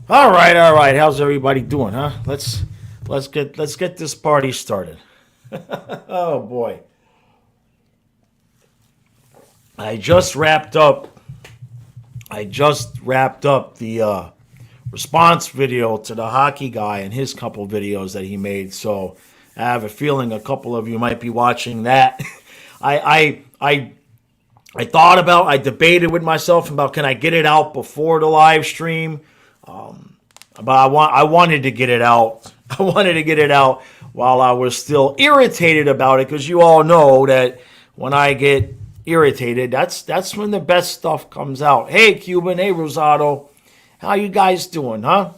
All right, all right. How's everybody doing, huh? Let's get this party started. Oh boy. I just wrapped up I just wrapped up the response video to the hockey guy and his couple videos that he made. So I have a feeling a couple of you might be watching that. I thought about I debated with myself about can I get it out before the live stream. But I wanted to get it out. I wanted to get it out while I was still irritated about it, because you all know that when I get irritated, that's when the best stuff comes out. Hey Cuban, hey Rosado, how you guys doing, huh?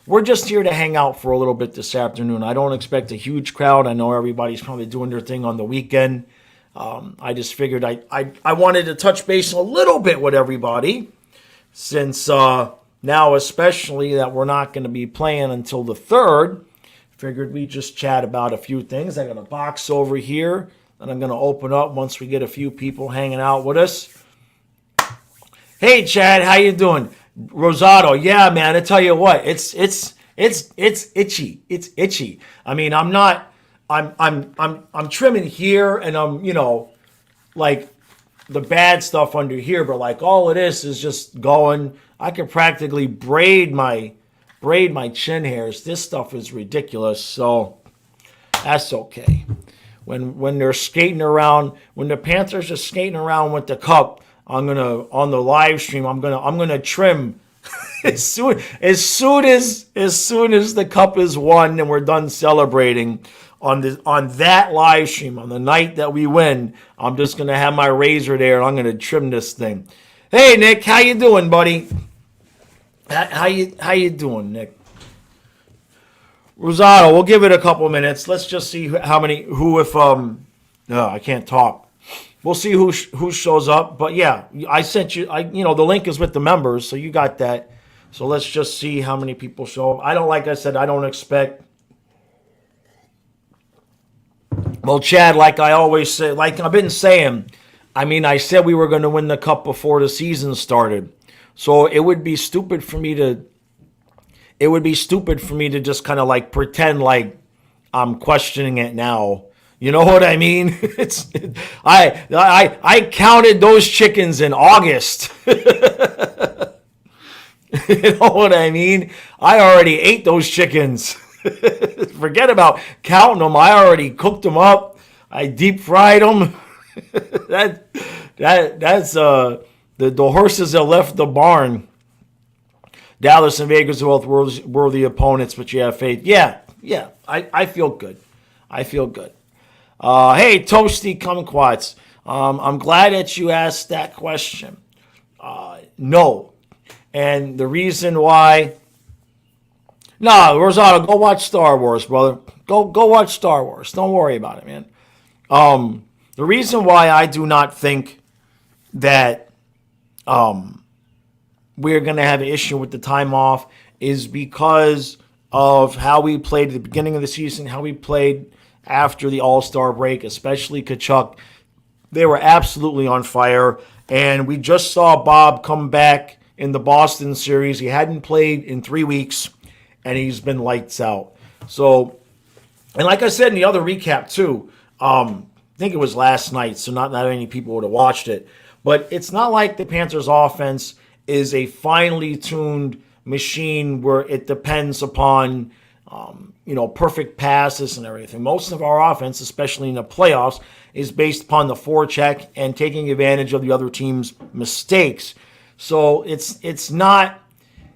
We're just here to hang out for a little bit this afternoon. I don't expect a huge crowd. I know everybody's probably doing their thing on the weekend. I just figured I wanted to touch base a little bit with everybody, since now especially that we're not going to be playing until the 3rd. Figured we just chat about a few things. I got a box over here that I'm going to open up once we get a few people hanging out with us. Hey Chad, how you doing? Rosado, yeah man, I tell you what, it's itchy. It's itchy. I mean, I'm trimming here, and I'm, like the bad stuff under here, but like all of this is just going. I could practically braid my chin hairs. This stuff is ridiculous, so that's okay. When they're skating around, when the Panthers are skating around with the cup, I'm gonna on the live stream. I'm gonna trim as soon as the cup is won and we're done celebrating on that live stream on the night that we win. I'm just gonna have my razor there and I'm gonna trim this thing. Hey Nick, how you doing, buddy? How you doing, Nick? Rosado, we'll give it a couple minutes. Let's just see if no, I can't talk. We'll see who shows up. But yeah, I sent you. The link is with the members, so you got that. So let's just see how many people show up. Like I said, I don't expect. Well, Chad, like I always say, like I've been saying, I mean, I said we were going to win the cup before the season started. So it would be stupid for me to just kind of like pretend like I'm questioning it now. You know what I mean? I counted those chickens in August. You know what I mean? I already ate those chickens. Forget about counting them. I already cooked them up. I deep fried them. That's the horses that left the barn. Dallas and Vegas are both worthy opponents, but you have faith. Yeah. I feel good. Hey, Toasty Kumquats. I'm glad that you asked that question. No. And the reason why... No, Rosado, go watch Star Wars, brother. Go watch Star Wars. Don't worry about it, man. The reason why I do not think that we're going to have an issue with the time off is because of how we played at the beginning of the season, how we played after the All-Star break, especially Kachuk. They were absolutely on fire, and we just saw Bob come back in the Boston series. He hadn't played in 3 weeks, and he's been lights out. So, and like I said in the other recap too, I think it was last night, so not many people would have watched it, but it's not like the Panthers offense is a finely tuned machine where it depends upon perfect passes and everything. Most of our offense, especially in the playoffs, is based upon the forecheck and taking advantage of the other team's mistakes. So it's not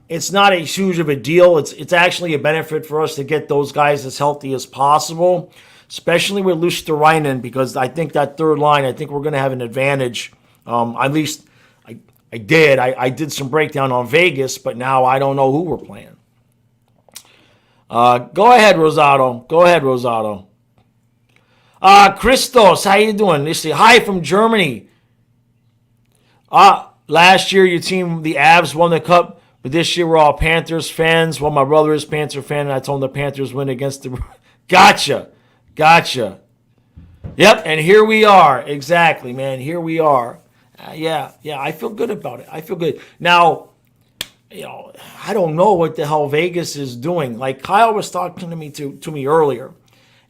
a huge of a deal. It's actually a benefit for us to get those guys as healthy as possible, especially with Luosterainen, because I think that third line, I think we're going to have an advantage. At least I did some breakdown on Vegas, but now I don't know who we're playing. Go ahead, Rosado. Christos, how you doing? They say hi from Germany. Last year your team, the Avs, won the cup, but this year we're all Panthers fans. Well, my brother is Panther fan, and I told him the Panthers win against the... Gotcha. Yep, and here we are. Exactly, man. Here we are. Yeah, I feel good about it. I feel good. Now, I don't know what the hell Vegas is doing. Like Kyle was talking to me earlier.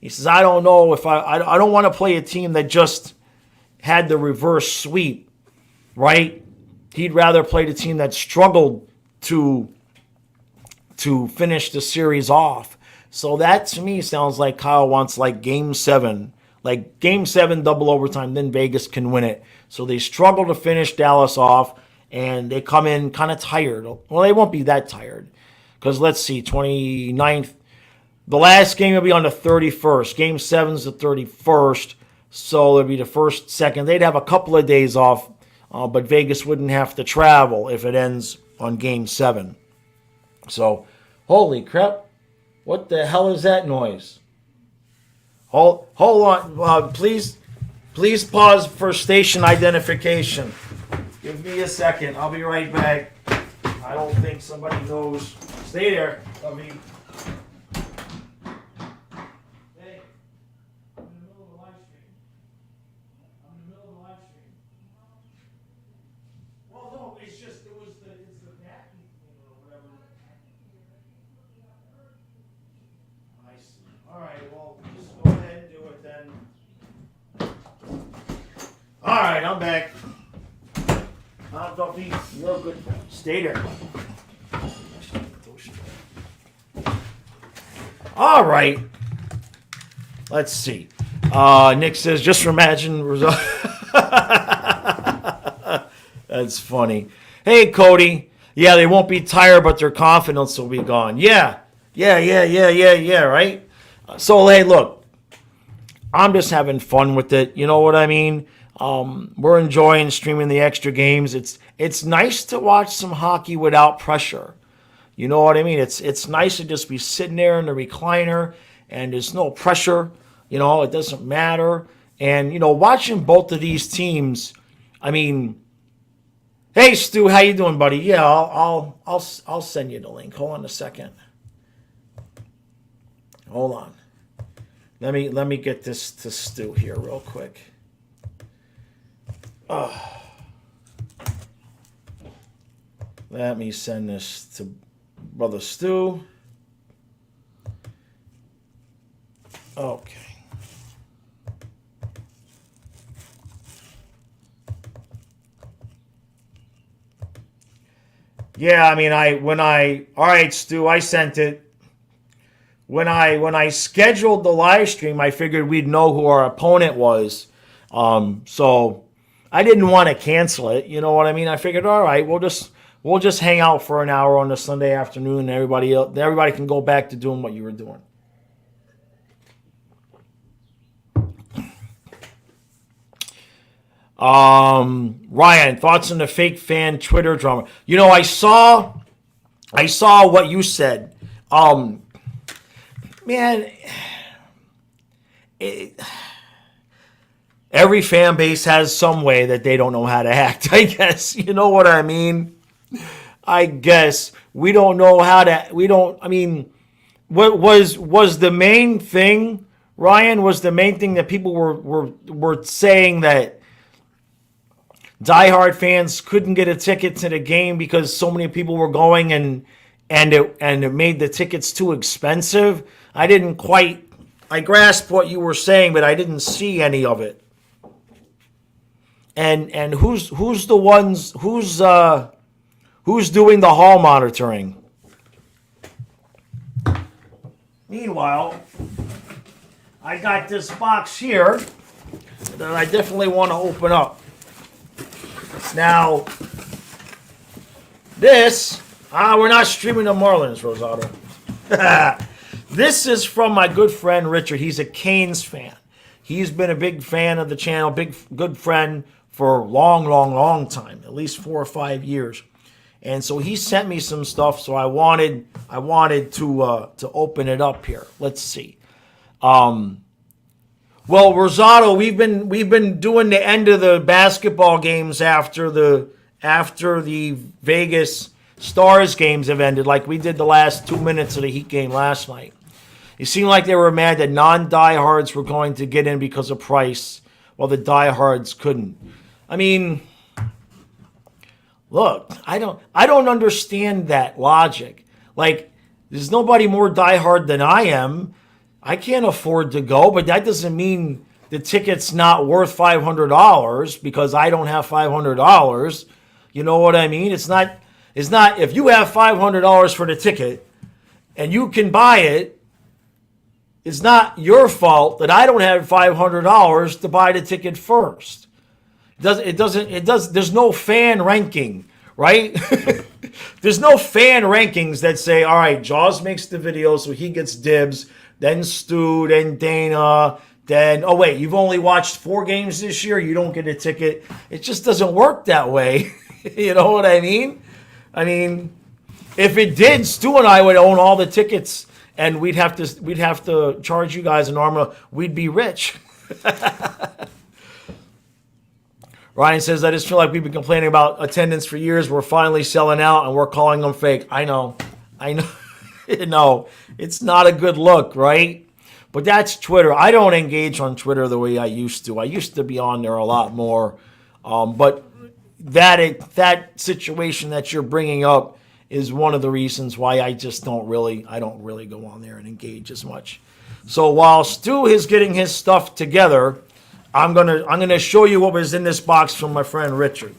He says, I don't know if I don't want to play a team that just had the reverse sweep, right? He'd rather play the team that struggled to finish the series off. So that to me sounds like Kyle wants like game 7, double overtime, then Vegas can win it. So they struggle to finish Dallas off, and they come in kind of tired. Well, they won't be that tired because let's see, 29th. The last game will be on the 31st. Game 7's the 31st. So it'll be the first, second. They'd have a couple of days off, but Vegas wouldn't have to travel if it ends on Game 7. So, holy crap. What the hell is that noise? Hold on. Please pause for station identification. Give me a second. I'll be right back. I don't think somebody knows. Stay there. All right, I'm back. You're good. Stay there. All right. Let's see. Nick says, just imagine. That's funny. Hey, Cody. Yeah, they won't be tired, but their confidence will be gone. Yeah, right? So, hey, look. I'm just having fun with it. You know what I mean? We're enjoying streaming the extra games. It's nice to watch some hockey without pressure. You know what I mean? It's nice to just be sitting there in the recliner and there's no pressure. It doesn't matter. And watching both of these teams. I mean, hey Stu, how you doing, buddy? Yeah, I'll send you the link. Hold on a second. Hold on. Let me get this to Stu here real quick. Let me send this to Brother Stu. Okay. Yeah, I mean, all right, Stu, I sent it. When I scheduled the live stream, I figured we'd know who our opponent was. So I didn't want to cancel it. You know what I mean? I figured, all right, we'll just hang out for an hour on the Sunday afternoon, and everybody can go back to doing what you were doing. Ryan, thoughts on the fake fan Twitter drama? I saw what you said. Man, every fan base has some way that they don't know how to act, I guess. You know what I mean? I guess we don't know how to. What was the main thing, Ryan? Was the main thing that people were saying that diehard fans couldn't get a ticket to the game because so many people were going and it made the tickets too expensive? I grasped what you were saying, but I didn't see any of it. And who's doing the hall monitoring? Meanwhile, I got this box here that I definitely want to open up. Now, this, we're not streaming the Marlins, Rosato. This is from my good friend Richard. He's a Canes fan. He's been a big fan of the channel, good friend for a long time, at least 4 or 5 years. And so he sent me some stuff, so I wanted to open it up here. Let's see. Well, Rosato, we've been doing the end of the basketball games after the Vegas Stars games have ended, like we did the last 2 minutes of the Heat game last night. It seemed like they were mad that non-diehards were going to get in because of price, while the diehards couldn't. I mean, Look, I don't understand that logic. Like, there's nobody more diehard than I am. I can't afford to go, but that doesn't mean the ticket's not worth $500 because I don't have $500. You know what I mean? It's not if you have $500 for the ticket and you can buy it, it's not your fault that I don't have $500 to buy the ticket first. There's no fan ranking, right? There's no fan rankings that say, all right, Jaws makes the video, so he gets dibs, then Stu, then Dana, then, oh wait, you've only watched 4 games this year, you don't get a ticket. It just doesn't work that way. You know what I mean? I mean, if it did, Stu and I would own all the tickets and we'd have to charge you guys an arm. We'd be rich. Ryan says, I just feel like we've been complaining about attendance for years. We're finally selling out and we're calling them fake. I know. No, it's not a good look, right? But that's Twitter. I don't engage on Twitter the way I used to. I used to be on there a lot more. But that situation that you're bringing up is one of the reasons why I don't really go on there and engage as much. So while Stu is getting his stuff together, I'm gonna show you what was in this box from my friend Richard.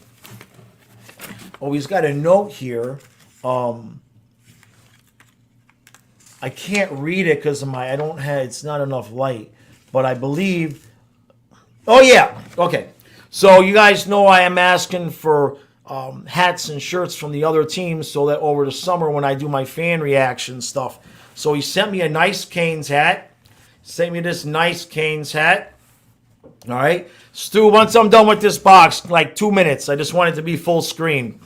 Oh, he's got a note here. I can't read it because it's not enough light. But I believe. Oh yeah, okay. So you guys know I am asking for hats and shirts from the other teams so that over the summer when I do my fan reaction stuff. So he sent me a nice Canes hat. Sent me this nice Canes hat. All right. Stu, once I'm done with this box, like 2 minutes, I just want it to be full screen.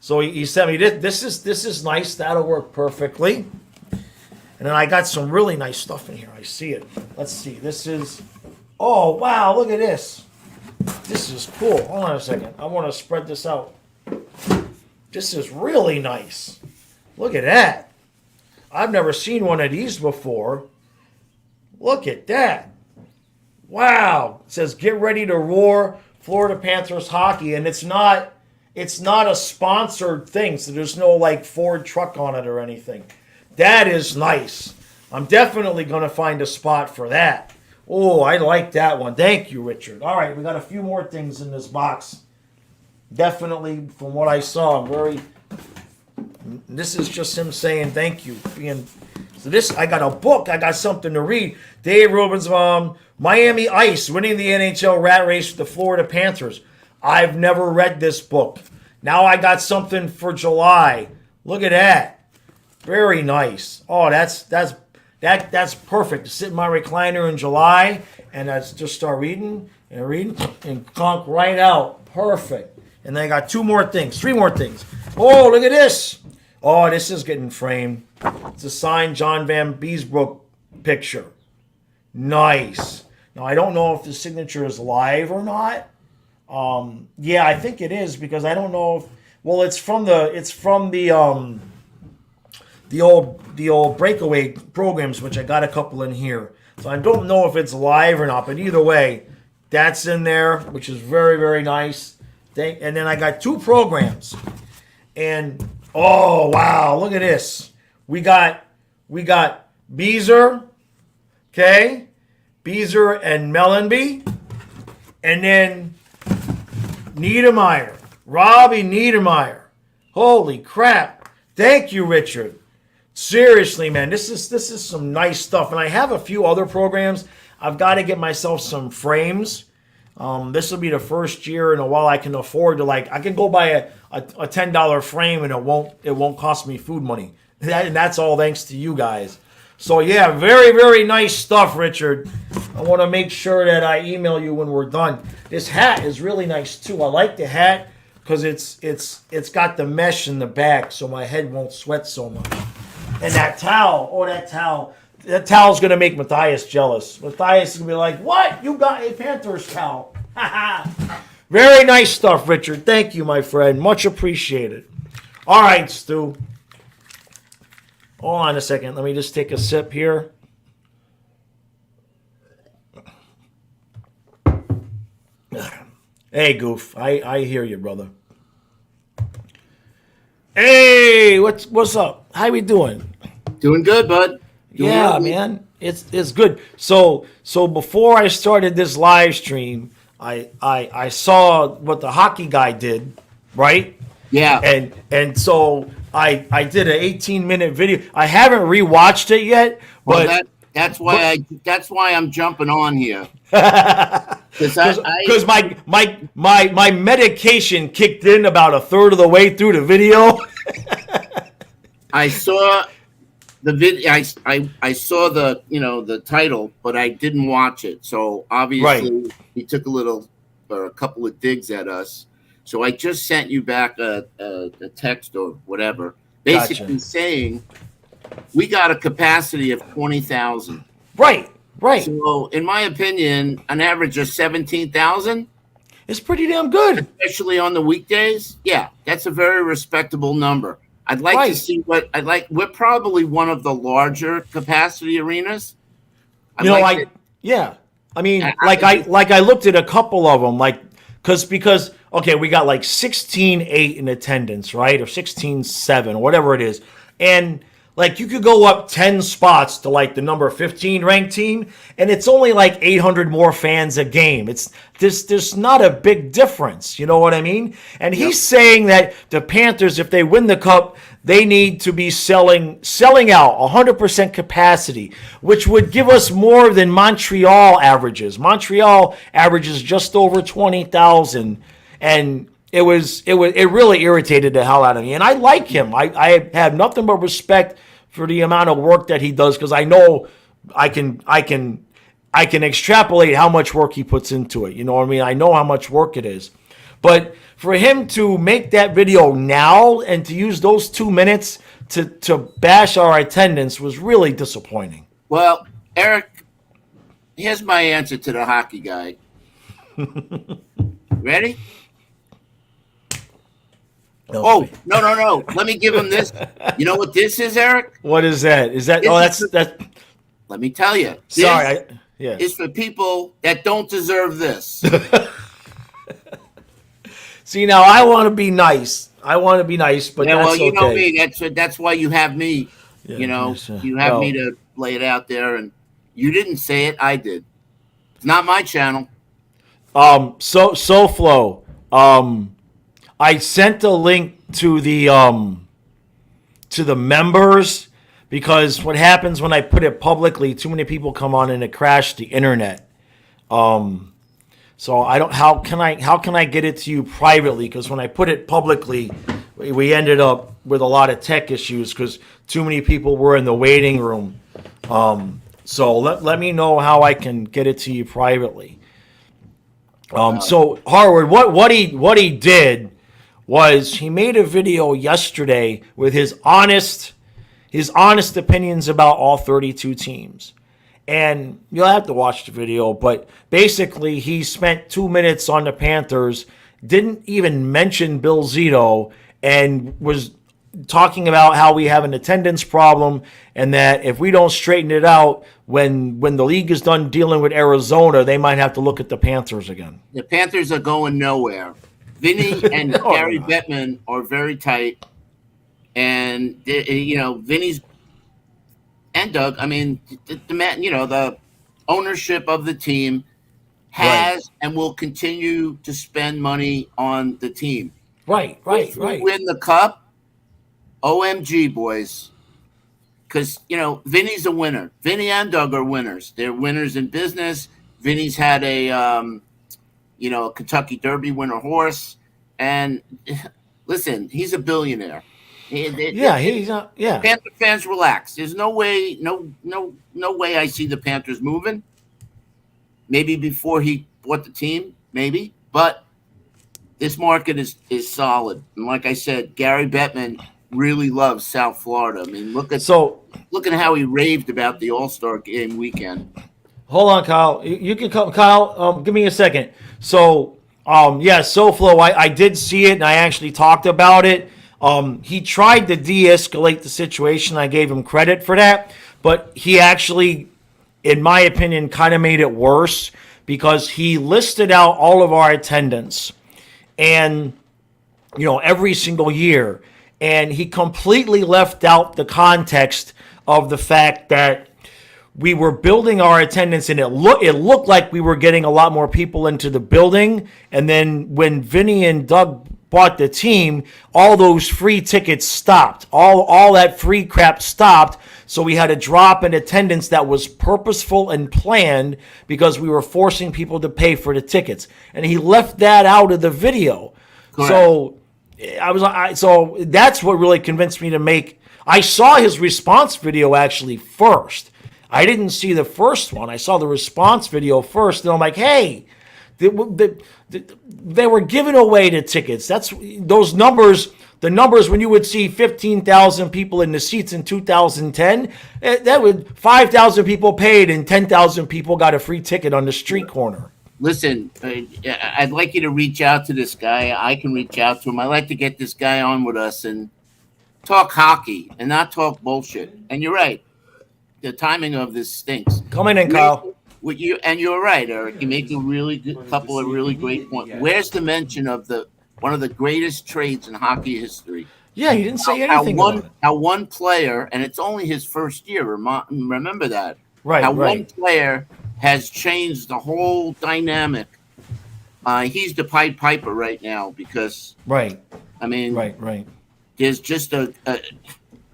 So he sent me this. This is nice. That'll work perfectly. And then I got some really nice stuff in here. I see it. Let's see. This is, oh, wow, look at this. This is cool. Hold on a second. I want to spread this out. This is really nice. Look at that. I've never seen one of these before. Look at that. Wow. It says, get ready to roar, Florida Panthers hockey. And it's not a sponsored thing, so there's no like Ford truck on it or anything. That is nice. I'm definitely going to find a spot for that. Oh, I like that one. Thank you, Richard. All right, we got a few more things in this box. Definitely, from what I saw, this is just him saying thank you. I got a book. I got something to read. Dave Rubin's Miami Ice winning the NHL rat race with the Florida Panthers. I've never read this book. Now I got something for July. Look at that. Very nice. Oh, that's perfect. To sit in my recliner in July and I just start reading and conk right out. Perfect. And then I got 3 more things. Oh, look at this. Oh, this is getting framed. It's a signed John Van Beesbrook picture. Nice. Now I don't know if the signature is live or not. Yeah, I think it is because I don't know if. Well, it's from the old breakaway programs, which I got a couple in here. So I don't know if it's live or not, but either way, that's in there, which is very, very nice. And then I got 2 programs. And, oh, wow, look at this. We got Beezer, okay? Beezer and Mellenby. And then Niedermeyer, Robbie Niedermeyer. Holy crap. Thank you, Richard. Seriously, man, this is some nice stuff. And I have a few other programs. I've got to get myself some frames. This will be the first year in a while I can afford to, I can go buy a $10 frame and it won't cost me food money. And that's all thanks to you guys. So yeah, very, very nice stuff, Richard. I want to make sure that I email you when we're done. This hat is really nice too. I like the hat because it's got the mesh in the back so my head won't sweat so much. And that towel, that towel's going to make Matthias jealous. Matthias is going to be like, what? You got a Panthers towel. Very nice stuff, Richard. Thank you, my friend. Much appreciated. All right, Stu. Hold on a second. Let me just take a sip here. Hey, Goof. I hear you, brother. Hey, what's up? How we doing? Doing good, bud. Doing Yeah, well. man, it's good. So before I started this live stream, I saw what the hockey guy did, right? Yeah. And so I did an 18-minute video. I haven't rewatched it yet, Well, but that's why I'm jumping on here because because my medication kicked in about a third of the way through the video. I saw the I saw the the title, but I didn't watch it. So Right. obviously he took a little or a couple of digs at us. So I just sent you back a text or whatever, Gotcha. basically saying we got a capacity of 20,000. Right. Right. So in my opinion, an average of 17,000, It's pretty damn good. especially on the weekdays, yeah, that's a very respectable number. I'd like to Right. see what I'd like. We're probably one of the larger capacity arenas. I'd You know, like to. like yeah. I mean, I like I looked at a couple of them, like because okay, we got like 16-8 in attendance, right, or 16-7, whatever it is, and like you could go up 10 spots to like the number 15 ranked team, and it's only like 800 more fans a game. It's there's not a big difference, you know what I mean? And Yep. he's saying that the Panthers, if they win the cup, they need to be selling out 100% capacity, which would give us more than Montreal averages. Montreal averages just over 20,000, and it really irritated the hell out of me. And I like him. I have nothing but respect for the amount of work that he does, because I know I can extrapolate how much work he puts into it. You know what I mean? I know how much work it is. But for him to make that video now and to use those 2 minutes to bash our attendance was really disappointing. Well, Eric, here's my answer to the hockey guy. Ready? Okay. Oh, no, no, no. Let me give him this. You know what this is, Eric? What is that? Is that? Oh, This is that's for, that. let me tell you. Sorry. This Yeah. is for people that don't deserve this. See, now I want to be nice. I want to be nice, but Yeah, well, that's you know okay. me. That's why you have me. Yeah. Yes, You have me well, to lay it out there, and you didn't say it. I did. It's not my channel. SoFlo. I sent a link to the members, because what happens when I put it publicly, too many people come on and it crashed the internet. So I don't. How can I get it to you privately? Because when I put it publicly, we ended up with a lot of tech issues because too many people were in the waiting room. So let me know how I can get it to you privately. So Harvard, what he did was he made a video yesterday with his honest opinions about all 32 teams. And you'll have to watch the video, but basically he spent 2 minutes on the Panthers, didn't even mention Bill Zito, and was talking about how we have an attendance problem, and that if we don't straighten it out when the league is done dealing with Arizona, they might have to look at the Panthers again. The Panthers are going nowhere. Vinny and No, they're Gary not. Bettman are very tight, and Vinny's and Doug. I mean, the man, the ownership of the team Right. has and will continue to spend money on the team. Right, If right, we right. win the cup, OMG, boys. Because, Vinny's a winner. Vinny and Doug are winners. They're winners in business. Vinny's had a Kentucky Derby winner horse. And listen, he's a billionaire. Yeah, he's not. Yeah, Panther fans, relax. There's no way, no way I see the Panthers moving. Maybe before he bought the team, maybe. But this market is solid. And like I said, Gary Bettman really loves South Florida. I mean, so look at how he raved about the All-Star game weekend. hold on, Kyle. You can come, Kyle. Give me a second. So, yeah, SoFlo. I did see it, and I actually talked about it. He tried to de-escalate the situation. I gave him credit for that, but he actually, in my opinion, kind of made it worse, because he listed out all of our attendance, and every single year. and he completely left out the context of the fact that we were building our attendance, and it looked like we were getting a lot more people into the building. And then when Vinny and Doug bought the team, all those free tickets stopped. All that free crap stopped. So we had a drop in attendance that was purposeful and planned because we were forcing people to pay for the tickets. And he left that out of the video. Correct. So that's what really convinced me to make. I saw his response video actually first. I didn't see the first one. I saw the response video first, and I'm like, hey, they were giving away the tickets. That's those numbers. The numbers when you would see 15,000 people in the seats in 2010, that would 5,000 people paid and 10,000 people got a free ticket on the street corner. Listen, I'd like you to reach out to this guy. I can reach out to him. I'd like to get this guy on with us and talk hockey and not talk bullshit. And you're right. The timing of this stinks. Come in, Kyle. You're right, Eric. You make a really good couple of really great points. Where's the mention of one of the greatest trades in hockey history? Yeah, he didn't say anything about it. How one player, and it's only his first year. Remember that. Right. One player has changed the whole dynamic. He's the Pied Piper right now because. Right. I mean. Right. There's just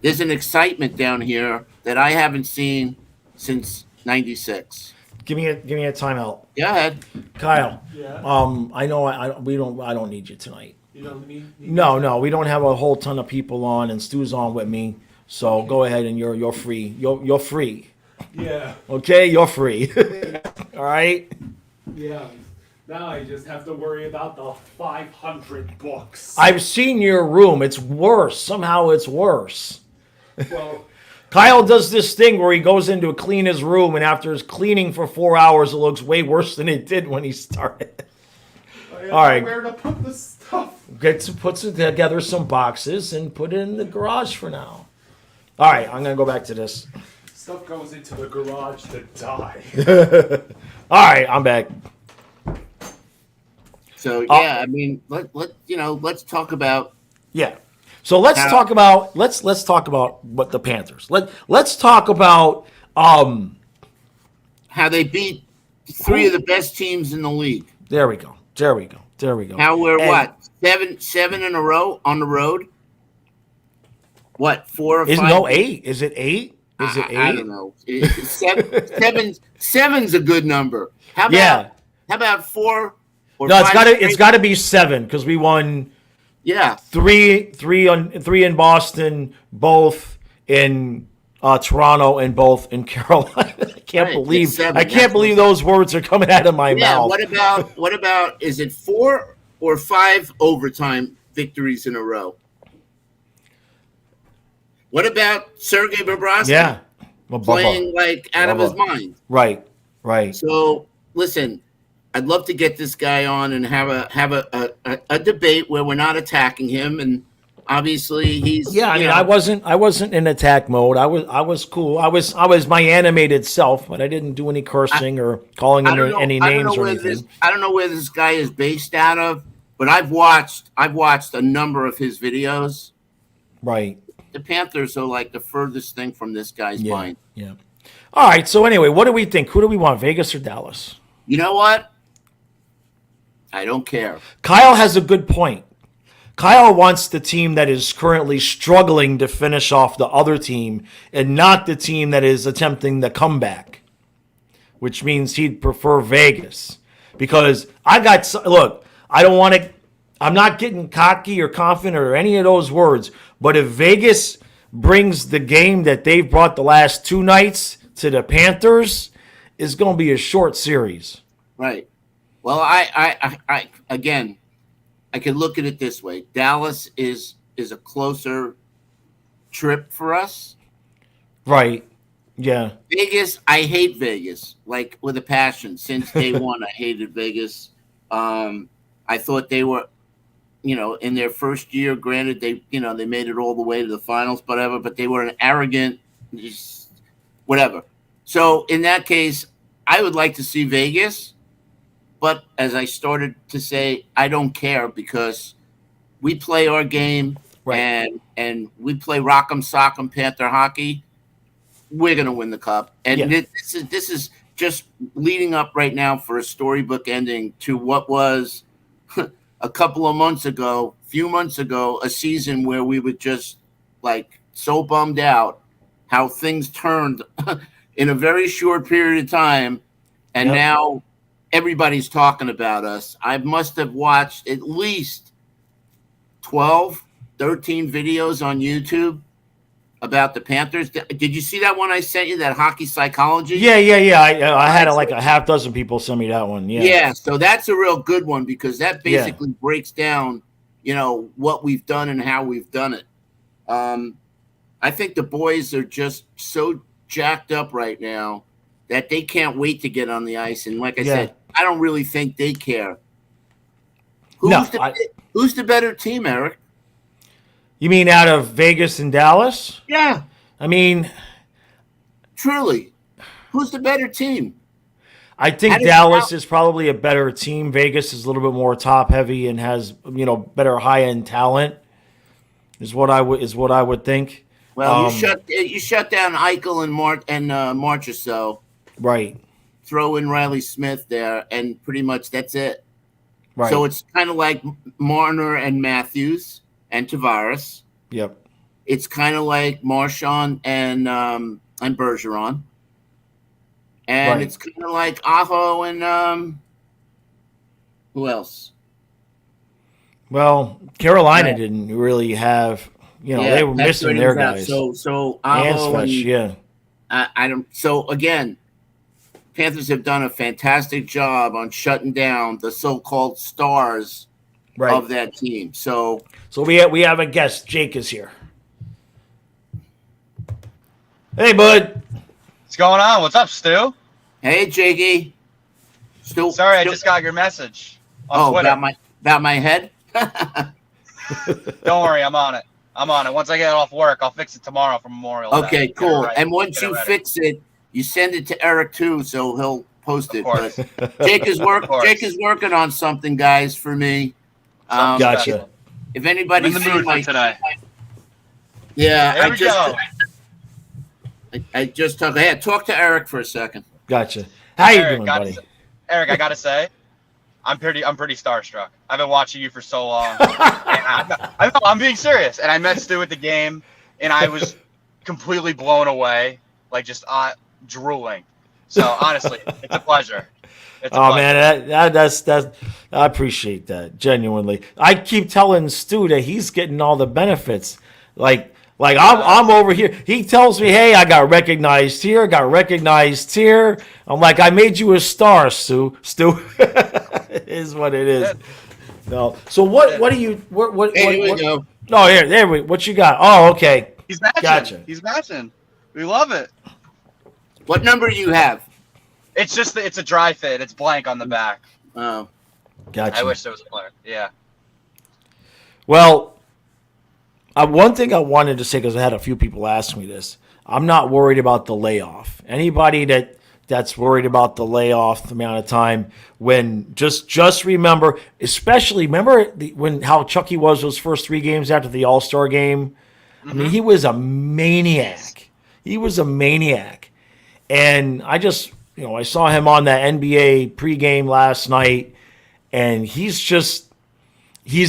there's an excitement down here that I haven't seen since '96. Give me a timeout. Go ahead, Kyle. Yeah. I know I don't need you tonight. You don't need No, we don't have a whole ton of people on, and Stu's on with me. So go ahead, and you're free. You're free. Yeah. Okay, you're free. All right. Yeah. Now I just have to worry about the 500 books. I've seen your room. It's worse. Somehow it's worse. Well, Kyle does this thing where he goes in to clean his room, and after his cleaning for 4 hours, it looks way worse than it did when he started. all right. Where to put the stuff? Put together some boxes and put it in the garage for now. All right, I'm going to go back to this. Stuff goes into the garage to die. All right, I'm back. So yeah, I mean, let's talk about So let's talk about what the Panthers. Let's talk about how they beat three of the best teams in the league. There we go. How we're seven in a row on the road. What, 4 or 5? No, 8. Is it 8? Is it 8? I don't know. Seven's a good number. How about 4? No, it's got to be 7 because we won. Yeah, three in Boston, both in Toronto, and both in Carolina. I can't believe those words are coming out of my mouth. What about is it 4 or 5 overtime victories in a row? What about Sergei Bobrovsky? Yeah, playing like out of his mind. Right. So listen. I'd love to get this guy on and have a debate where we're not attacking him, and obviously he's. Yeah, I mean, I wasn't in attack mode. I was cool. I was my animated self, but I didn't do any cursing or calling him any names or anything. I don't know where this guy is based out of, but I've watched a number of his videos. Right. The Panthers are like the furthest thing from this guy's mind. Yeah. All right. So anyway, what do we think? Who do we want, Vegas or Dallas? You know what? I don't care. Kyle has a good point. Kyle wants the team that is currently struggling to finish off the other team and not the team that is attempting the comeback, which means he'd prefer Vegas. Because I'm not getting cocky or confident or any of those words, but if Vegas brings the game that they've brought the last 2 nights to the Panthers, it's going to be a short series. Right. Well, I could look at it this way. Dallas is a closer trip for us. Right. Yeah. Vegas, I hate Vegas, like with a passion. Since day one, I hated Vegas. I thought they were, in their first year, granted, they made it all the way to the finals, whatever, but they were an arrogant, whatever. So in that case, I would like to see Vegas. But as I started to say, I don't care because we play our game. Right. and we play Rock'em Sock'em Panther hockey, we're gonna win the cup. And Yeah. this is just leading up right now for a storybook ending to what was a couple of months ago, few months ago, a season where we were just like so bummed out how things turned in a very short period of time, and Yep. now everybody's talking about us. I must have watched at least 12, 13 videos on YouTube about the Panthers. Did you see that one I sent you, that hockey psychology? Yeah. I had like a half dozen people send me that one. Yeah. Yeah, so that's a real good one because that Yeah. basically breaks down, what we've done and how we've done it. I think the boys are just so jacked up right now that they can't wait to get on the ice. And like I Yeah. said, I don't really think they care. No, Who's the better team, Eric? You mean out of Vegas and Dallas? Yeah, I mean, truly. Who's the better team? I How think does Dallas is probably a better team. Vegas is a little bit more top heavy and has better high end talent. Is what I would think. Well, you shut down Eichel and March or so. Right. Throw in Riley Smith there, and pretty much that's it. Right. So it's kind of like Marner and Matthews and Tavares. Yep. It's kind of like Marchand and Bergeron. And Right. it's kind of like Aho and who else? Well, Carolina Yeah. didn't really have. Yeah, they were that's missing what their it was at. guys. So And Aho Svesh, and yeah. I don't. So again, Panthers have done a fantastic job on shutting down the so-called stars Right. of that team. So So we have a guest. Jake is here. Hey, bud. What's going on? What's up, Stu? hey, Jakey. Sorry, I just got your message on Twitter. about my head. Don't worry, I'm on it. Once I get off work, I'll fix it tomorrow for Memorial Day. Okay, Get it cool. right. And once Get it you ready. fix it, you send it to Eric too, so he'll post it. Of course. But Jake is course. Jake is working on something, guys, for me. Something Gotcha. special. If I'm anybody's in the mood for today. yeah, There we go. I just talk to Eric for a second. Gotcha. How you Eric, doing, gotta buddy? say- Eric, I gotta say, I'm pretty starstruck. I've been watching you for so long. And I'm being serious. And I met Stu at the game, and I was completely blown away, like just drooling. So honestly, it's a pleasure. It's a Oh pleasure. man, that's I appreciate that genuinely. I keep telling Stu that he's getting all the benefits. Like I'm over here. He tells me, "Hey, I got recognized here, got recognized here." I'm like, "I made you a star, Stu." It is what it is. No. So what do you what Hey, here we what? go. Oh, there we. What you got? Oh, okay. He's matching. Gotcha. He's matching. We love it. What number do you have? It's just that it's a dry fit. It's blank on the back. Oh, Gotcha. I wish there was a player. Yeah. Well, one thing I wanted to say, because I had a few people ask me this, I'm not worried about the layoff. Anybody that's worried about the layoff, the amount of time, when just remember, especially when how Chucky was those first 3 games after the All-Star game. I mean, he was a maniac. And I just, I saw him on that NBA pregame last night, and he's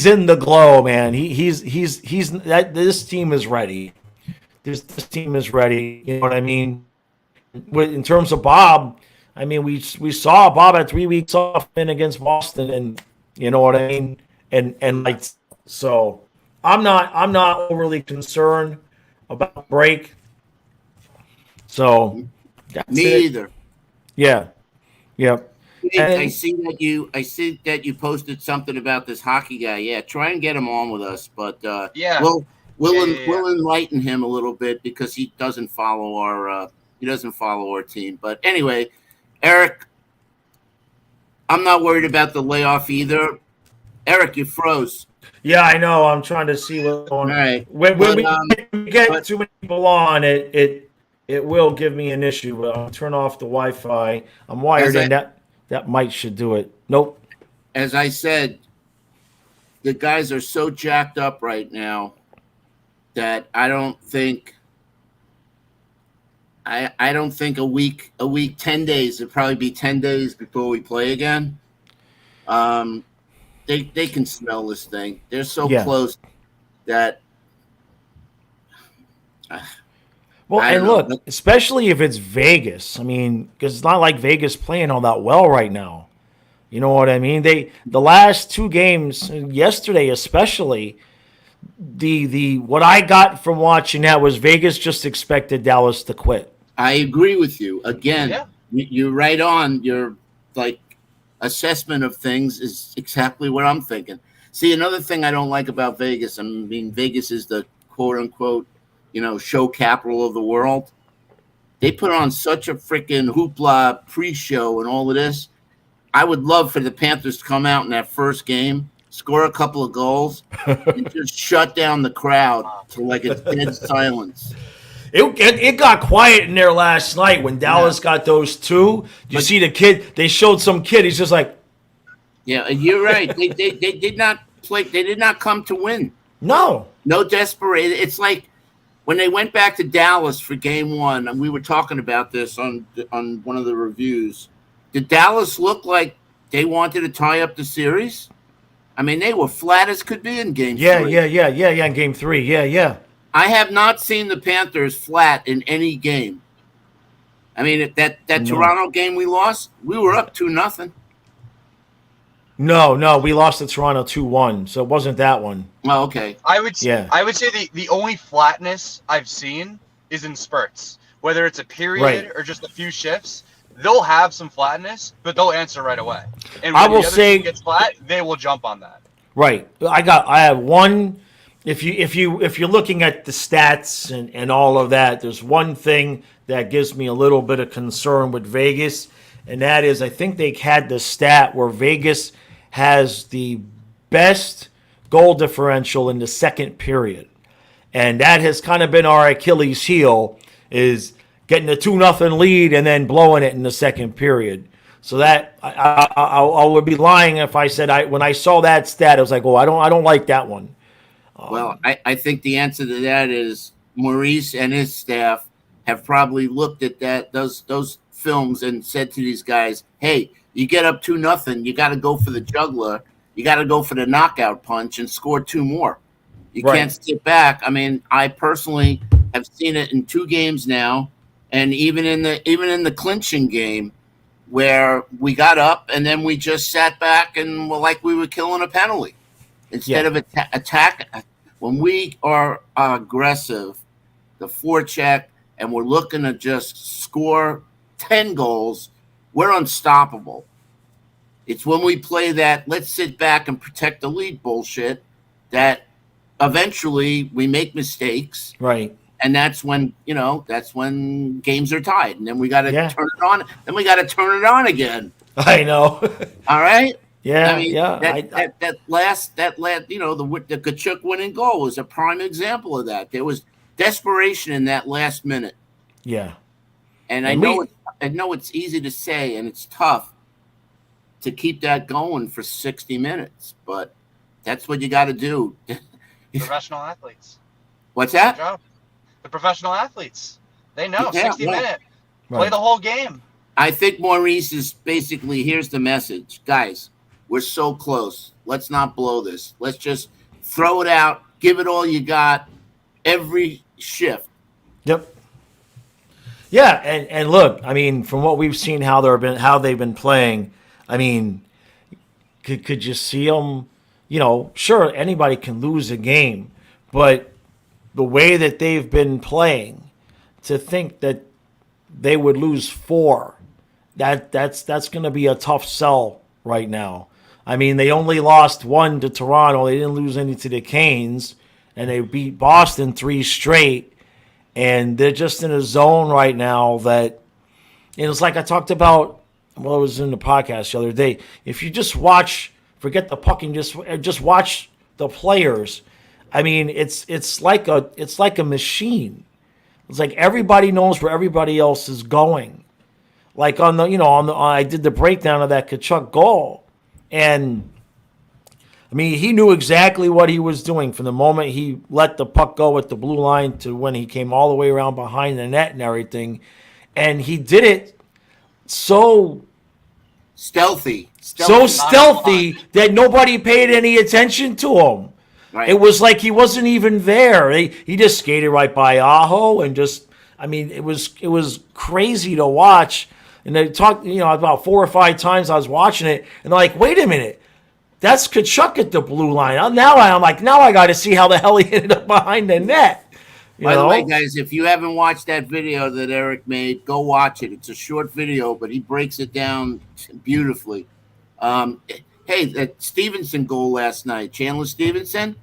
in the glow, man. He's that this team is ready. This team is ready. You know what I mean? In terms of Bob, I mean we saw Bob at 3 weeks off in against Boston, and you know what I mean. And like so, I'm not overly concerned about break. So that's me it. either. Yeah. Yep. I see that you posted something about this hockey guy. Yeah, try and get him on with us, but Yeah. we'll enlighten him a little bit because he doesn't follow our team. But anyway, Eric, I'm not worried about the layoff either. Eric, you froze. Yeah, I know. I'm trying to see what's going on. All right. When we get but- too many people on, it will give me an issue. But I'll turn off the Wi-Fi. I'm wired in. That mic should do it. Nope. As I said, the guys are so jacked up right now that I don't think a week, 10 days. It'll probably be 10 days before we play again. They can smell this thing. They're so Yeah. close that. Well, I and don't know. look, especially if it's Vegas. I mean, because it's not like Vegas playing all that well right now. You know what I mean? The last two games, yesterday especially, the what I got from watching that was Vegas just expected Dallas to quit. I agree with you. Again, Yeah. you're right on. Your like assessment of things is exactly what I'm thinking. See, another thing I don't like about Vegas. I mean, Vegas is the quote unquote, show capital of the world. They put on such a freaking hoopla pre-show and all of this. I would love for the Panthers to come out in that first game, score a couple of goals, and just shut down the crowd to like a dead silence. It got quiet in there last night when Dallas got those two. You see the kid? They showed some kid. He's just like, Yeah, you're right. They did not play. They did not come to win. no. No desperation. It's like when they went back to Dallas for game one, and we were talking about this on one of the reviews. Did Dallas look like they wanted to tie up the series? I mean, they were flat as could be in game three. Yeah. In game three, yeah. I have not seen the Panthers flat in any game. I mean, that Toronto game we lost, we were up 2-0. No, we lost to Toronto 2-1, so it wasn't that one. Oh, okay. I would say the only flatness I've seen is in spurts. Whether it's a period or just a few shifts, they'll have some flatness, but they'll answer right away. And when I will the other say team gets flat, they will jump on that. Right. I have one. If you're looking at the stats and all of that, there's one thing that gives me a little bit of concern with Vegas, and that is I think they had the stat where Vegas has the best goal differential in the second period. And that has kind of been our Achilles heel, is getting a 2-0 lead and then blowing it in the second period. So that I would be lying if I said when I saw that stat, I was like, oh, I don't like that one. Well, I think the answer to that is Maurice and his staff have probably looked at those films and said to these guys, hey, you get up 2-0, you got to go for the juggler. You got to go for the knockout punch and score two more. You can't sit back. I mean, I personally have seen it in 2 games now, and even in the clinching game where we got up and then we just sat back and were like we were killing a penalty instead of attack. When we are aggressive, the forecheck, and we're looking to just score 10 goals, we're unstoppable. It's when we play that let's sit back and protect the lead bullshit that eventually we make mistakes. Right. And that's when games are tied. And then we got to turn it on. Then we got to turn it on again. I know. All right? Yeah, I mean, yeah. That last, the Kachuk winning goal was a prime example of that. There was desperation in that last minute. Yeah. And I know it's easy to say and it's tough to keep that going for 60 minutes, but that's what you got to do. Professional athletes. What's that? Good job. The professional athletes. They know 60 minutes. Right. Play the whole game. I think Maurice is basically, here's the message. Guys, we're so close. Let's not blow this. Let's just throw it out. Give it all you got every shift. Yep. Yeah, and look, I mean, from what we've seen, how they've been playing, I mean, could you see them? Sure, anybody can lose a game, but the way that they've been playing, to think that they would lose 4, that's going to be a tough sell right now. I mean, they only lost 1 to Toronto. They didn't lose any to the Canes, and they beat Boston 3 straight. And they're just in a zone right now that, it's like I talked about, it was in the podcast the other day. If you just forget the puck and just watch the players, I mean, it's like a machine. It's like everybody knows where everybody else is going. Like I did the breakdown of that Kachuk goal, and I mean, he knew exactly what he was doing from the moment he let the puck go at the blue line to when he came all the way around behind the net and everything. And he did it so Stealthy. stealthy that nobody paid any attention to him. Right. It was like he wasn't even there. He just skated right by Aho and just, I mean, it was crazy to watch. And they talked, about 4 or 5 times I was watching it, and they're like, wait a minute, that's Kachuk at the blue line. Now I got to see how the hell he ended up behind the net. By the way, guys, if you haven't watched that video that Eric made, go watch it. It's a short video, but he breaks it down beautifully. Hey, that Stevenson goal last night, Chandler Stevenson,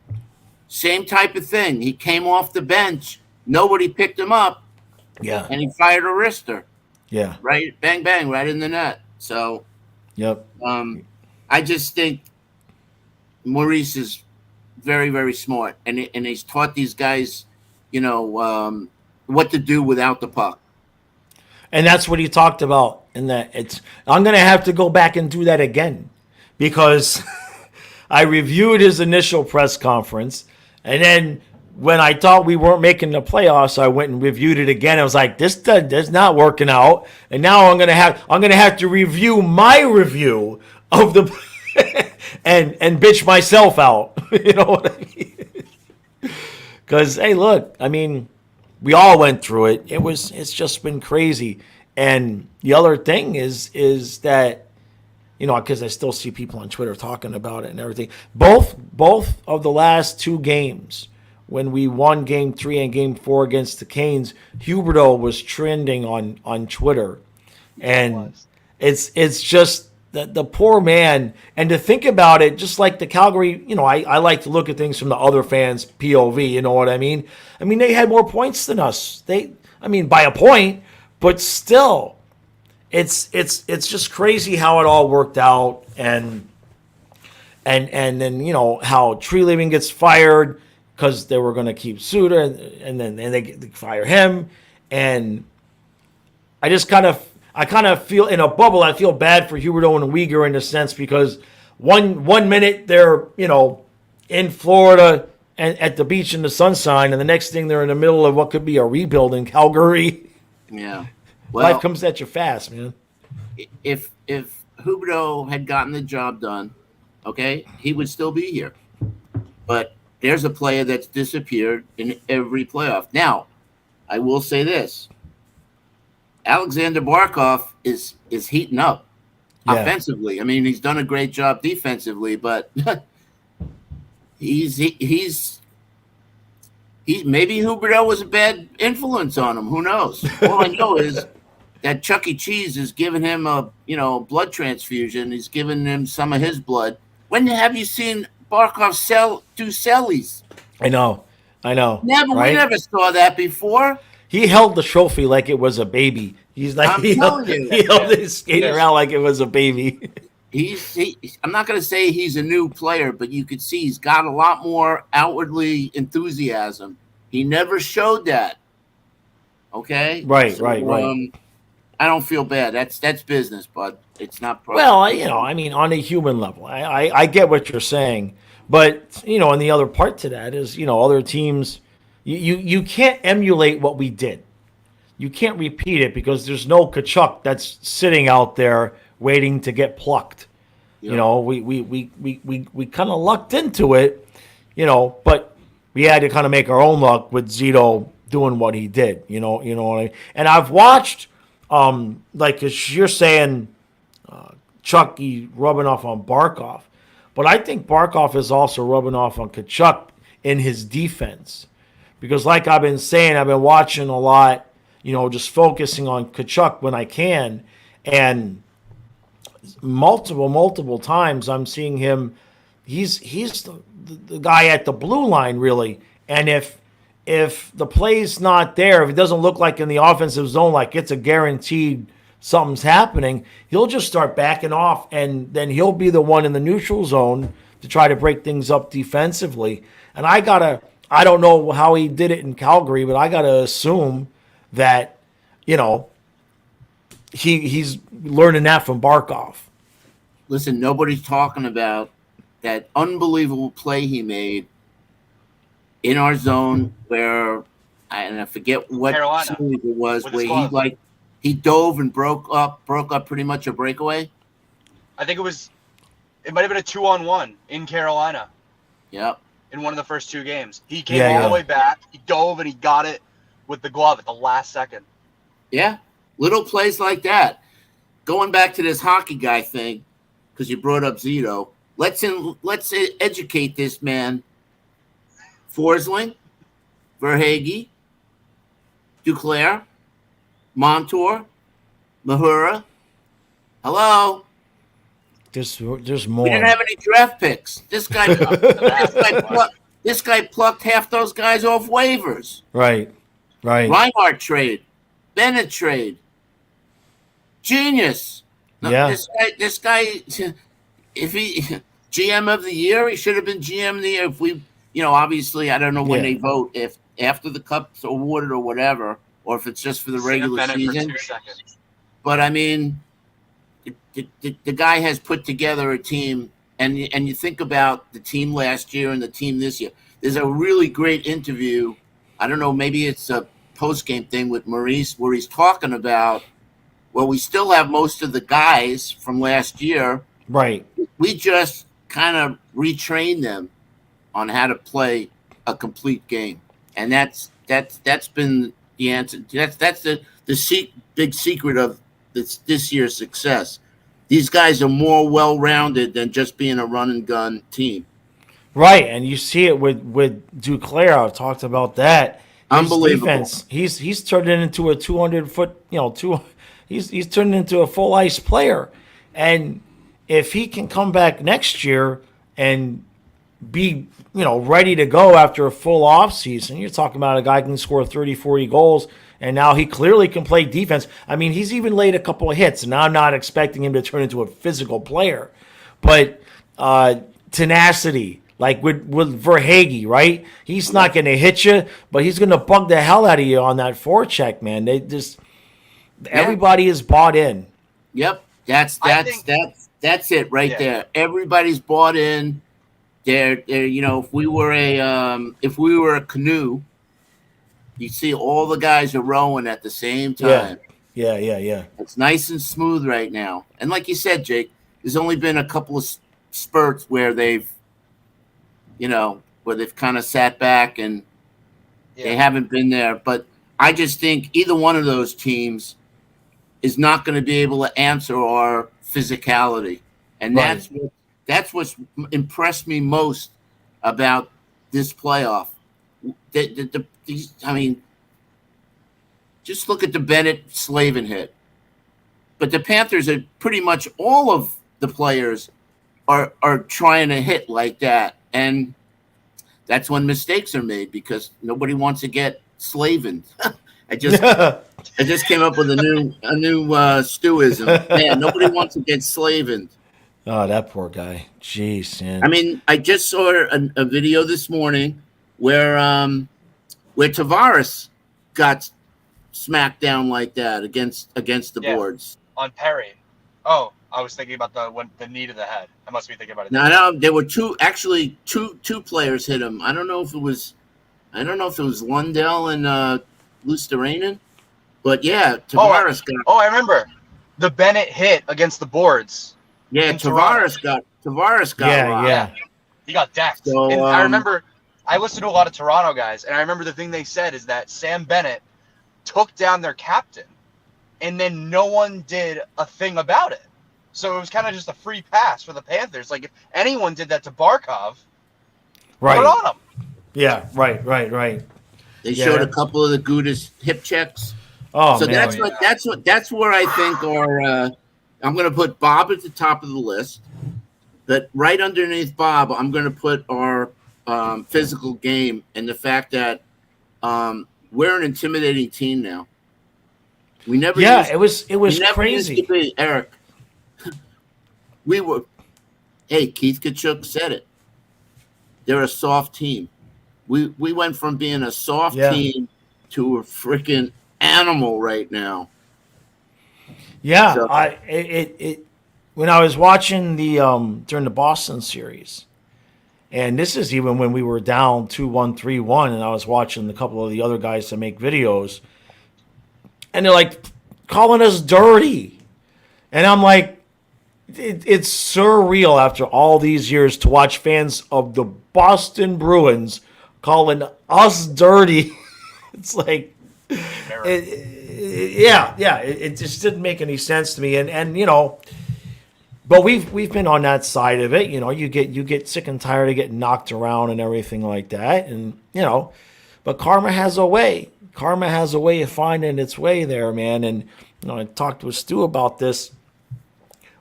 same type of thing. He came off the bench. Nobody picked him up. Yeah. And he fired a wrister. Yeah. Right, bang, bang, right in the net. So, yep. I just think Maurice is very, very smart, and he's taught these guys, what to do without the puck. And that's what he talked about. In that, I'm going to have to go back and do that again, because I reviewed his initial press conference, and then when I thought we weren't making the playoffs, I went and reviewed it again. I was like, this is not working out. And now I'm gonna have to review my review of the and bitch myself out. You know what I mean? Because hey, look, I mean, we all went through it. It's just been crazy. And the other thing is that, because I still see people on Twitter talking about it and everything. Both of the last 2 games, when we won Game 3 and Game 4 against the Canes, Huberdeau was trending on Twitter, and it's just the poor man. And to think about it, just like the Calgary, I like to look at things from the other fans' POV. You know what I mean? I mean, they had more points than us. By a point, but still, it's just crazy how it all worked out, and then how Tree Living gets fired because they were going to keep Suter, and then they fire him, and I kind of feel in a bubble. I feel bad for Huberdeau and Uyghur in a sense, because one minute they're in Florida and at the beach in the sunshine, and the next thing they're in the middle of what could be a rebuild in Calgary. Yeah, well, life comes at you fast, man. If Huberdeau had gotten the job done, okay, he would still be here, but there's a player that's disappeared in every playoff. Now, I will say this. Alexander Barkov is heating up offensively. I mean, he's done a great job defensively, but he's maybe Huberdeau was a bad influence on him. Who knows? All I know is that Chuck E. Cheese is giving him a blood transfusion. He's giving him some of his blood. When have you seen Barkov do cellies? I know. Never. Right? We never saw that before. He held the trophy like it was a baby. He's like he held his skater out like it was a baby. I'm not going to say he's a new player, but you could see he's got a lot more outwardly enthusiasm. He never showed that. Okay. Right. I don't feel bad. That's business, bud. It's not. Well, I mean, on a human level, I get what you're saying, but and the other part to that is, other teams, you can't emulate what we did. You can't repeat it because there's no Kachuk that's sitting out there waiting to get plucked. Yeah. We kind of lucked into it, but we had to kind of make our own luck with Zito doing what he did. You know what I mean? And I've watched, like as you're saying, Chucky rubbing off on Barkov, but I think Barkov is also rubbing off on Kachuk in his defense, because like I've been saying, I've been watching a lot. Just focusing on Kachuk when I can, and multiple times I'm seeing him. He's the guy at the blue line, really. And if the play's not there, if it doesn't look like in the offensive zone, like it's a guaranteed something's happening, he'll just start backing off, and then he'll be the one in the neutral zone to try to break things up defensively. And I don't know how he did it in Calgary, but I gotta assume that, he's learning that from Barkov. Listen, nobody's talking about that unbelievable play he made in our zone where I forget what Carolina, series it was, with his where glove. he dove and broke up pretty much a breakaway. I think it might have been a 2-on-1 in Carolina Yep. in one of the first 2 games. He came Yeah, all yeah. the way back, he dove, and he got it with the glove at the last second. Yeah. Little plays like that. Going back to this hockey guy thing, because you brought up Zito, let's educate this man. Forsling, Verhage, Duclair, Montour, Mahura. Hello. There's We more. didn't have any draft picks. This guy plucked half those guys off waivers. Right. Reinhardt trade, Bennett trade. Genius. No, Yeah. This guy, if he GM of the year, he should have been GM of the year. If we, obviously, I don't know when Yeah. they vote, if after the cup's awarded or whatever, or if it's just for the regular Bennett season. for 2 seconds. But I mean, the guy has put together a team, and you think about the team last year and the team this year. There's a really great interview. I don't know, maybe it's a post-game thing with Maurice where he's talking about, well, we still have most of the guys from last year. Right. We just kind of retrained them on how to play a complete game, and that's been the answer. That's the big secret of this year's success. These guys are more well-rounded than just being a run and gun team. Right, and you see it with Duclair. I've talked about that. His Unbelievable. defense. He's turned it into a 200-foot. He's turned into a full ice player, and if he can come back next year and be ready to go after a full off season, you're talking about a guy who can score 30, 40 goals, and now he clearly can play defense. I mean, he's even laid a couple of hits, and I'm not expecting him to turn into a physical player, but tenacity. Like with Verhage, right? He's not going to hit you, but he's going to bug the hell out of you on that forecheck, man. Everybody is bought in. Yep, that's it right there. Everybody's bought in. They're if we were a canoe, you see all the guys are rowing at the same time. Yeah. It's nice and smooth right now. And like you said, Jake, there's only been a couple of spurts where they've kind of sat back and they haven't been there. But I just think either one of those teams is not going to be able to answer our physicality. And Right. that's what's impressed me most about this playoff. Just look at the Bennett Slavin hit. But the Panthers are pretty much all of the players are trying to hit like that. And that's when mistakes are made because nobody wants to get slavened. I just came up with a new stewism. Man, nobody wants to get slavened. Oh, that poor guy. Jeez, man. I mean, I just saw a video this morning where Tavares got smacked down like that against the boards. On Perry. Oh, I was thinking about the knee to the head. I must be thinking about it. No, there were two players hit him. I don't know if it was Lundell and Luosterainen, but yeah, Tavares got. Oh, I remember the Bennett hit against the boards. Yeah, Tavares got. Yeah. He got decked. So, and I remember I listened to a lot of Toronto guys, and I remember the thing they said is that Sam Bennett took down their captain, and then no one did a thing about it. So it was kind of just a free pass for the Panthers. Like if anyone did that to Barkov, Right. put it on him. Yeah, right. They showed a couple of the Gudis hip checks. Oh, So man. that's where I think I'm going to put Bob at the top of the list, but right underneath Bob, I'm going to put our physical game and the fact that we're an intimidating team now. We never. It was we never crazy. used to be, Eric. We were. Hey, Keith Kachuk said it. They're a soft team. We went from being a soft team to a freaking animal right now. Yeah, So- when I was watching the during the Boston series, And this is even when we were down 2-1, 3-1, and I was watching a couple of the other guys that make videos, and they're like calling us dirty. And I'm like, it's surreal after all these years to watch fans of the Boston Bruins calling us dirty. It's like, it just didn't make any sense to me. And but we've been on that side of it. You get sick and tired of getting knocked around and everything like that. And but karma has a way. Karma has a way of finding its way there, man. And I talked with Stu about this.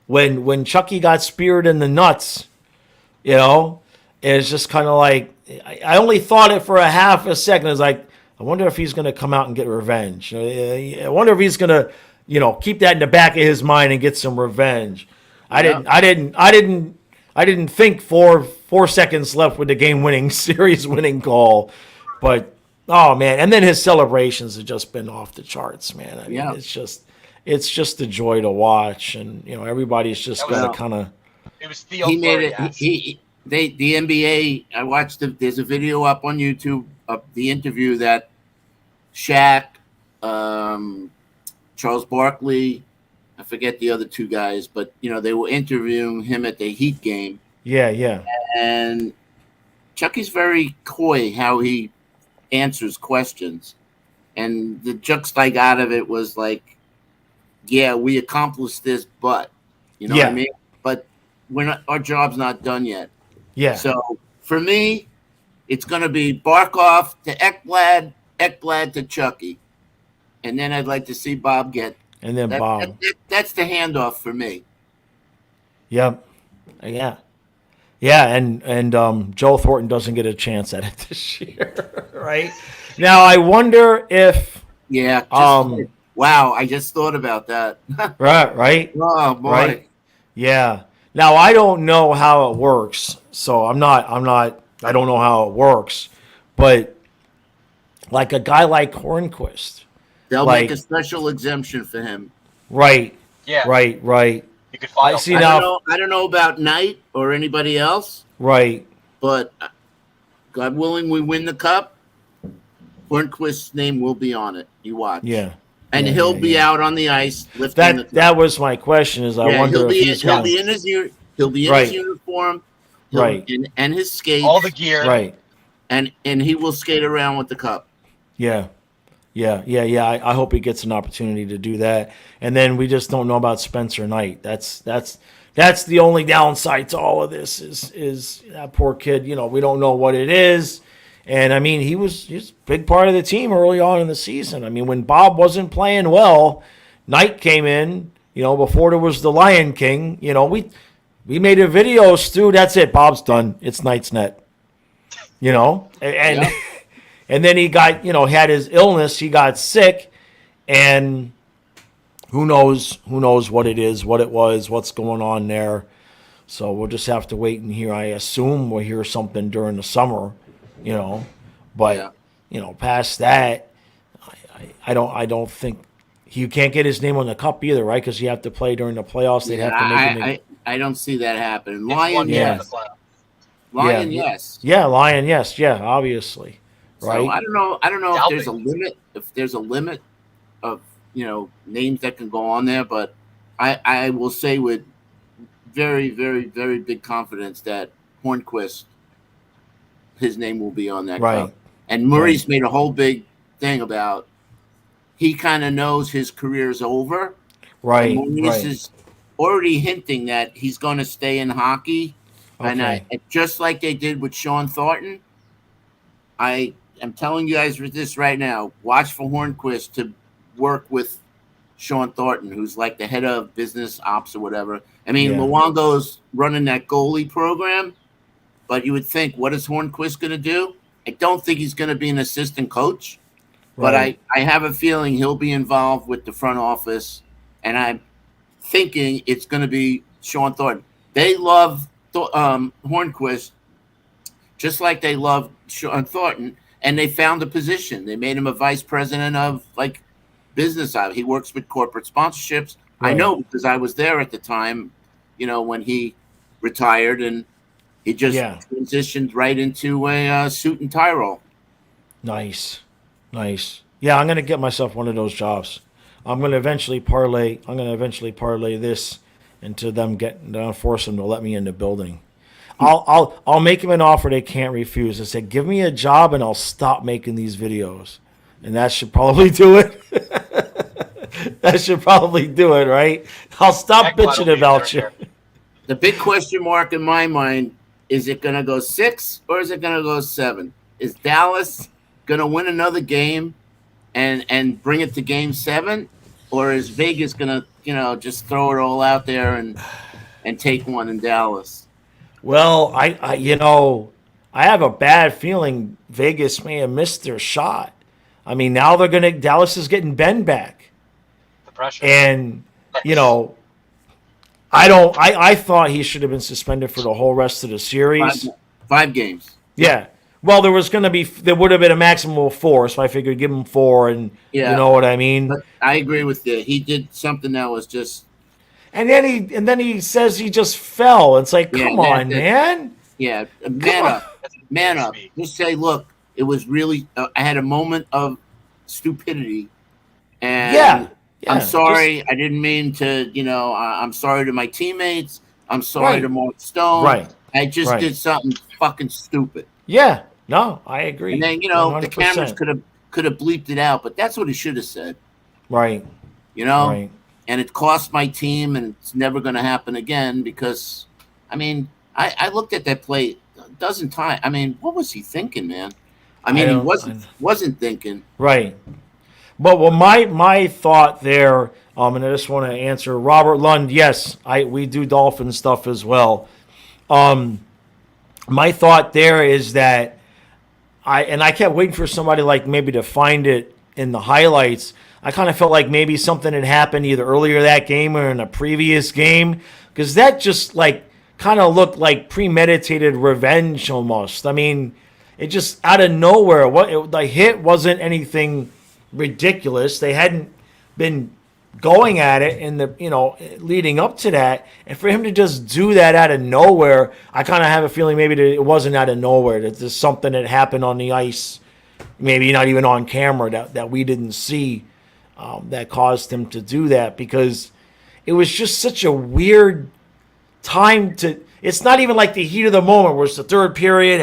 When Chucky got speared in the nuts, it's just kind of like, I only thought it for a half a second. It's like, I wonder if he's going to come out and get revenge. I wonder if he's going to, keep that in the back of his mind and get some revenge. I didn't think 4 seconds left with the series winning goal, but oh man! And then his celebrations have just been off the charts, man. I mean, it's just a joy to watch, and everybody's just got to kind of. It was Theo. He made it. The NBA. I watched. There's a video up on YouTube of the interview that Shaq, Charles Barkley, I forget the other two guys, but they were interviewing him at the Heat game. Yeah. And Chucky's very coy how he answers questions, and the gist I got of it was like, yeah, we accomplished this, but what I mean? But our job's not done yet. Yeah. So for me, it's going to be Barkov to Ekblad to Chucky. And then I'd like to see Bob get. And then Bob. That's the handoff for me. Yep. Yeah. Yeah, and Joe Thornton doesn't get a chance at it this year, right? Now I wonder if wow, I just thought about that. right? Oh boy. Right? Yeah. Now I don't know how it works, so I don't know how it works, but like a guy like Hornquist, they'll make a special exemption for him. Right. Yeah. Right. You could file. I don't know about Knight or anybody else. Right. But God willing, we win the cup. Hornquist's name will be on it. You watch. Yeah. And he'll be out on the ice lifting the cup. That was my question. Is I wonder if he'll be in his uniform. Right. And his skates. All the gear. Right. And he will skate around with the cup. Yeah. I hope he gets an opportunity to do that. And then we just don't know about Spencer Knight. That's the only downside to all of this is that poor kid. We don't know what it is. And I mean, he's a big part of the team early on in the season. I mean, when Bob wasn't playing well, Knight came in. Before there was the Lion King. We made a video, Stu. That's it. Bob's done. It's Knight's net. And. And then he got, had his illness. He got sick, and who knows what it is, what it was, what's going on there. So we'll just have to wait and hear. I assume we'll hear something during the summer, But past that, I don't think you can't get his name on the cup either, right? Because you have to play during the playoffs. They'd have to make him. I don't see that happening. Lion, yes. Yeah, Lion, yes, yeah, obviously. Right. So I don't know if there's a limit. If there's a limit of names that can go on there, but I will say with very, very, very big confidence that Hornquist, his name will be on that cup. And Murray's made a whole big thing about he kind of knows his career's over. Right. And Maurice is already hinting that he's going to stay in hockey, and just like they did with Sean Thornton, I'm telling you guys this right now. Watch for Hornquist to work with Sean Thornton, who's like the head of business ops or whatever. I mean, Luongo's running that goalie program, but you would think, what is Hornquist going to do? I don't think he's going to be an assistant coach, but I have a feeling he'll be involved with the front office, and I'm thinking it's going to be Sean Thornton. They love Hornquist just like they love Sean Thornton. And they found a position. They made him a vice president of business. He works with corporate sponsorships. Right. I know because I was there at the time, when he retired, and He just Yeah. transitioned right into a suit and tie role. Nice. Yeah, I'm gonna get myself one of those jobs. I'm gonna eventually parlay this into them force them to let me in the building. I'll make him an offer they can't refuse. I said, give me a job and I'll stop making these videos. And that should probably do it. That should probably do it, right? I'll stop bitching about you. The big question mark in my mind, is it going to go 6 or is it going to go 7? Is Dallas going to win another game and bring it to game 7? Or is Vegas going to, just throw it all out there and take one in Dallas? Well, I have a bad feeling Vegas may have missed their shot. I mean, now Dallas is getting Ben back. The pressure. And, I thought he should have been suspended for the whole rest of the series. 5 games. Yeah. Well, there would have been a maximum of 4, so I figured give him 4, and you know what I mean. But I agree with you. He did something that was just. And then he says he just fell. It's like, come on, man. Yeah, man up. Just say, look, it was really. I had a moment of stupidity, and I'm sorry. I didn't mean to. I'm sorry to my teammates. I'm sorry to Mark Stone. Right. I just did something fucking stupid. Yeah. No, I agree. And then 100%. the cameras could have bleeped it out, but that's what he should have said. Right. Right. And it cost my team, and it's never going to happen again because, I looked at that play a dozen times. What was he thinking, man? He wasn't thinking. Right. But my thought there, and I just want to answer Robert Lund. Yes, we do dolphin stuff as well. My thought there is that I kept waiting for somebody like maybe to find it in the highlights. I kind of felt like maybe something had happened either earlier that game or in a previous game, because that just kind of looked like premeditated revenge almost. It just out of nowhere. The hit wasn't anything ridiculous. They hadn't been going at it in the leading up to that, and for him to just do that out of nowhere, I kind of have a feeling maybe that it wasn't out of nowhere. That there's something that happened on the ice, maybe not even on camera that we didn't see. That caused him to do that, because it was just such a weird time to. It's not even like the heat of the moment where it's the third period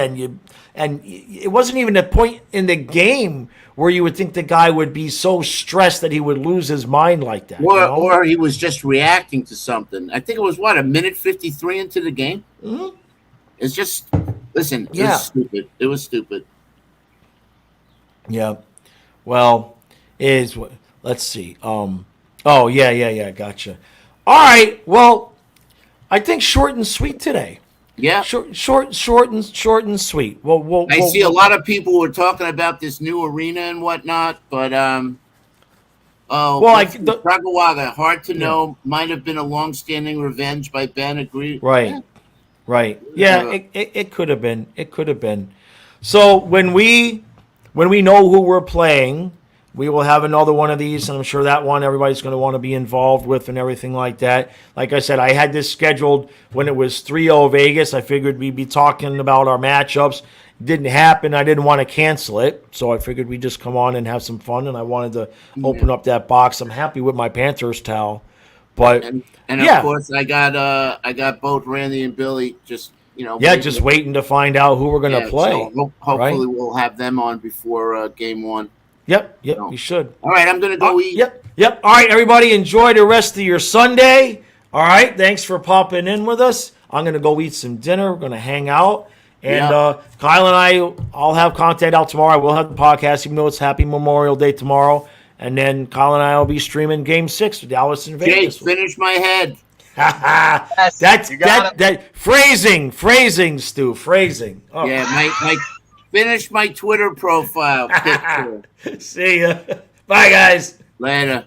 and it wasn't even a point in the game where you would think the guy would be so stressed that he would lose his mind like that. Or he was just reacting to something. I think it was a minute 53 into the game. Mm-hmm. It's just listen. It was stupid. It was stupid. Yeah. Well, let's see. Gotcha. All right. Well, I think short and sweet today. Yeah. Short and sweet. I see a lot of people were talking about this new arena and whatnot, but Ragawaga, hard to know. Might have been a long-standing revenge by Ben. Agree. Right. Yeah, it could have been. It could have been. So when we know who we're playing, we will have another one of these, and I'm sure that one everybody's going to want to be involved with and everything like that. Like I said, I had this scheduled when it was 3-0 Vegas. I figured we'd be talking about our matchups. It didn't happen. I didn't want to cancel it, so I figured we'd just come on and have some fun, and I wanted to open up that box. I'm happy with my Panthers towel. But and of course, I got both Randy and Billy just waiting to find out who we're going to play. So hopefully we'll have them on before game 1. Yep, you should. All right, I'm going to go eat. Yep. All right, everybody, enjoy the rest of your Sunday. All right, thanks for popping in with us. I'm going to go eat some dinner. We're going to hang out. And Kyle and I'll have content out tomorrow. I will have the podcast, even though it's Happy Memorial Day tomorrow. And then Kyle and I will be streaming Game 6 with Dallas and Vegas. Jay, finish my head. Yes, that phrasing, Stu, phrasing. Oh. Yeah, finish my Twitter profile. See ya. Bye, guys. Later.